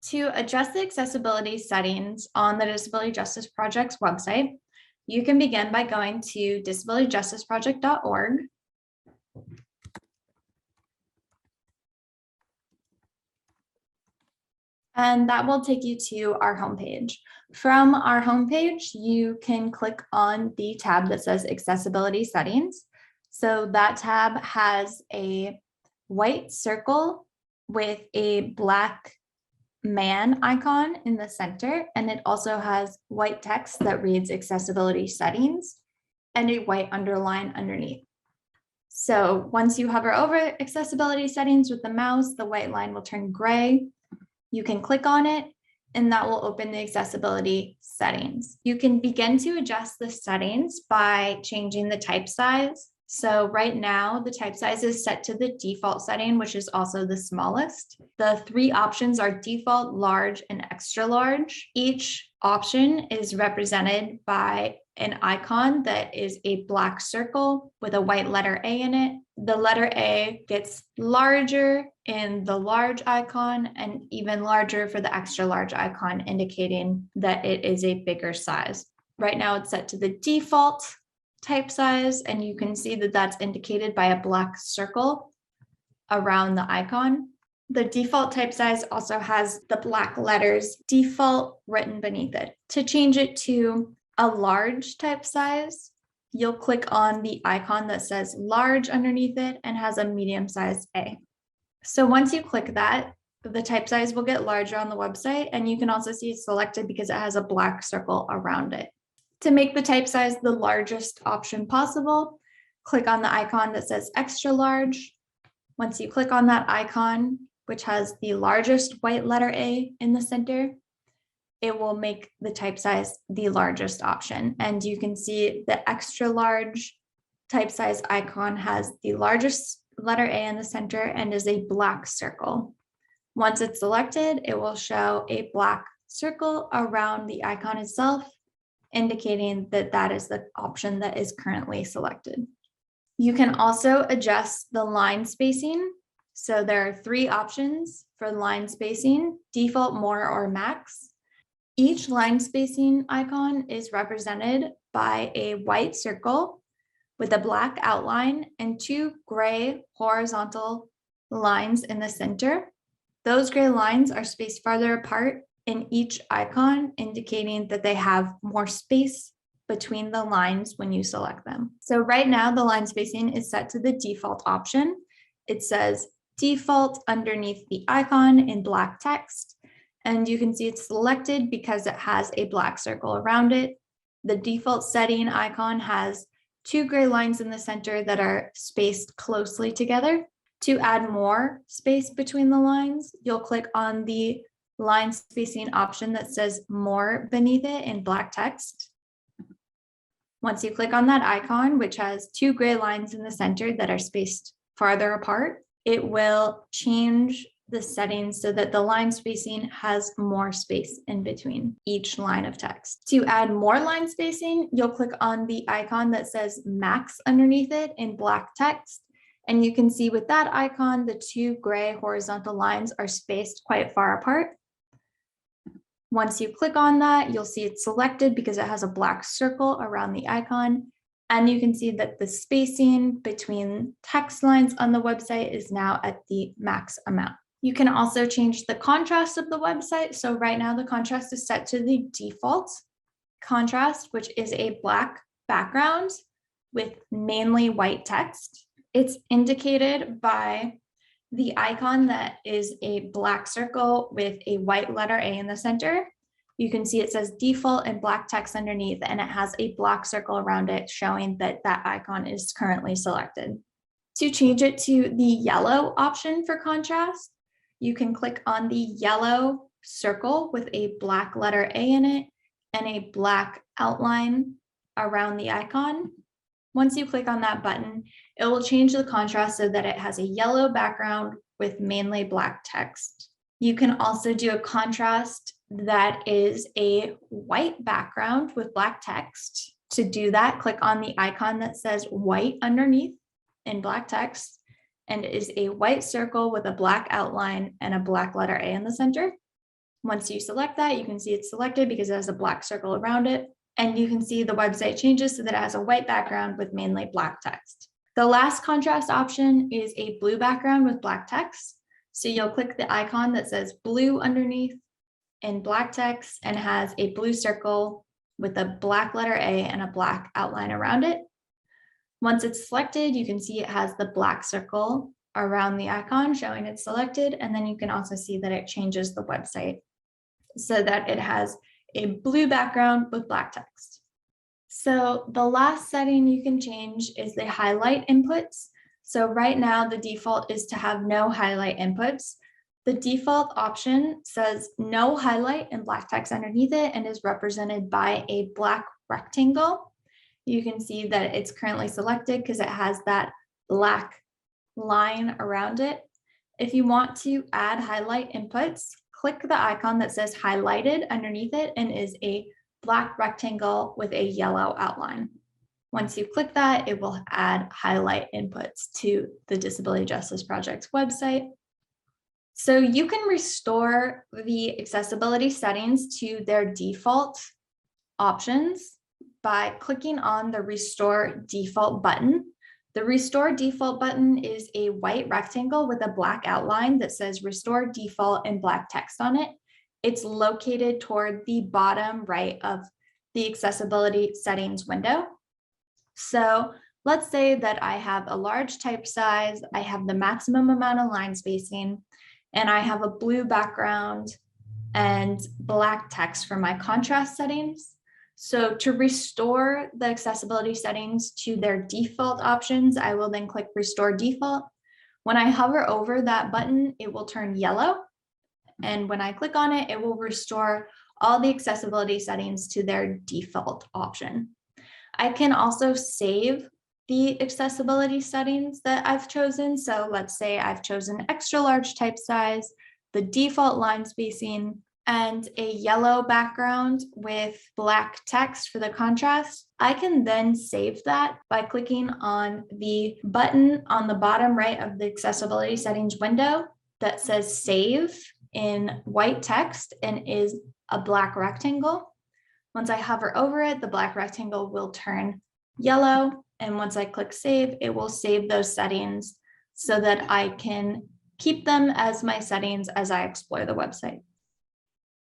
To adjust the accessibility settings on the Disability Justice Project's website, you can begin by going to disabilityjusticeproject.org. And that will take you to our homepage. From our homepage, you can click on the tab that says Accessibility Settings. So that tab has a white circle with a black man icon in the center, and it also has white text that reads Accessibility Settings and a white underline underneath. So once you hover over Accessibility Settings with the mouse, the white line will turn gray. You can click on it and that will open the accessibility settings. You can begin to adjust the settings by changing the type size. So right now the type size is set to the default setting, which is also the smallest. The three options are default, large, and extra large. Each option is represented by an icon that is a black circle with a white letter A in it. The letter A gets larger in the large icon and even larger for the extra large icon, indicating that it is a bigger size. Right now it's set to the default type size, and you can see that that's indicated by a black circle around the icon. The default type size also has the black letters default written beneath it. To change it to a large type size, you'll click on the icon that says large underneath it and has a medium-sized A. So once you click that, the type size will get larger on the website, and you can also see it's selected because it has a black circle around it. To make the type size the largest option possible, click on the icon that says extra large. Once you click on that icon, which has the largest white letter A in the center, it will make the type size the largest option. And you can see the extra large type size icon has the largest letter A in the center and is a black circle. Once it's selected, it will show a black circle around the icon itself, indicating that that is the option that is currently selected. You can also adjust the line spacing. So there are three options for line spacing: default, more, or max. Each line spacing icon is represented by a white circle with a black outline and two gray horizontal lines in the center. Those gray lines are spaced farther apart in each icon, indicating that they have more space between the lines when you select them. So right now the line spacing is set to the default option. It says default underneath the icon in black text. And you can see it's selected because it has a black circle around it. The default setting icon has two gray lines in the center that are spaced closely together. To add more space between the lines, you'll click on the line spacing option that says more beneath it in black text. Once you click on that icon, which has two gray lines in the center that are spaced farther apart, it will change the settings so that the line spacing has more space in between each line of text. To add more line spacing, you'll click on the icon that says max underneath it in black text. And you can see with that icon, the two gray horizontal lines are spaced quite far apart. Once you click on that, you'll see it's selected because it has a black circle around the icon. And you can see that the spacing between text lines on the website is now at the max amount. You can also change the contrast of the website. So right now the contrast is set to the default contrast, which is a black background with mainly white text. It's indicated by the icon that is a black circle with a white letter A in the center. You can see it says default in black text underneath, and it has a black circle around it showing that that icon is currently selected. To change it to the yellow option for contrast, you can click on the yellow circle with a black letter A in it and a black outline around the icon. Once you click on that button, it will change the contrast so that it has a yellow background with mainly black text. You can also do a contrast that is a white background with black text. To do that, click on the icon that says white underneath in black text, and it is a white circle with a black outline and a black letter A in the center. Once you select that, you can see it's selected because it has a black circle around it. And you can see the website changes so that it has a white background with mainly black text. The last contrast option is a blue background with black text. So you'll click the icon that says blue underneath in black text and has a blue circle with a black letter A and a black outline around it. Once it's selected, you can see it has the black circle around the icon showing it's selected. And then you can also see that it changes the website so that it has a blue background with black text. So the last setting you can change is the highlight inputs. So right now the default is to have no highlight inputs. The default option says no highlight in black text underneath it and is represented by a black rectangle. You can see that it's currently selected because it has that black line around it. If you want to add highlight inputs, click the icon that says highlighted underneath it and is a black rectangle with a yellow outline. Once you click that, it will add highlight inputs to the Disability Justice Project's website. So you can restore the accessibility settings to their default options by clicking on the Restore Default button. The Restore Default button is a white rectangle with a black outline that says Restore Default in black text on it. It's located toward the bottom right of the accessibility settings window. So let's say that I have a large type size, I have the maximum amount of line spacing, and I have a blue background and black text for my contrast settings. So to restore the accessibility settings to their default options, I will then click Restore Default. When I hover over that button, it will turn yellow. And when I click on it, it will restore all the accessibility settings to their default option. I can also save the accessibility settings that I've chosen. So let's say I've chosen extra large type size, the default line spacing, and a yellow background with black text for the contrast. I can then save that by clicking on the button on the bottom right of the accessibility settings window that says Save in white text and is a black rectangle. Once I hover over it, the black rectangle will turn yellow. And once I click Save, it will save those settings so that I can keep them as my settings as I explore the website.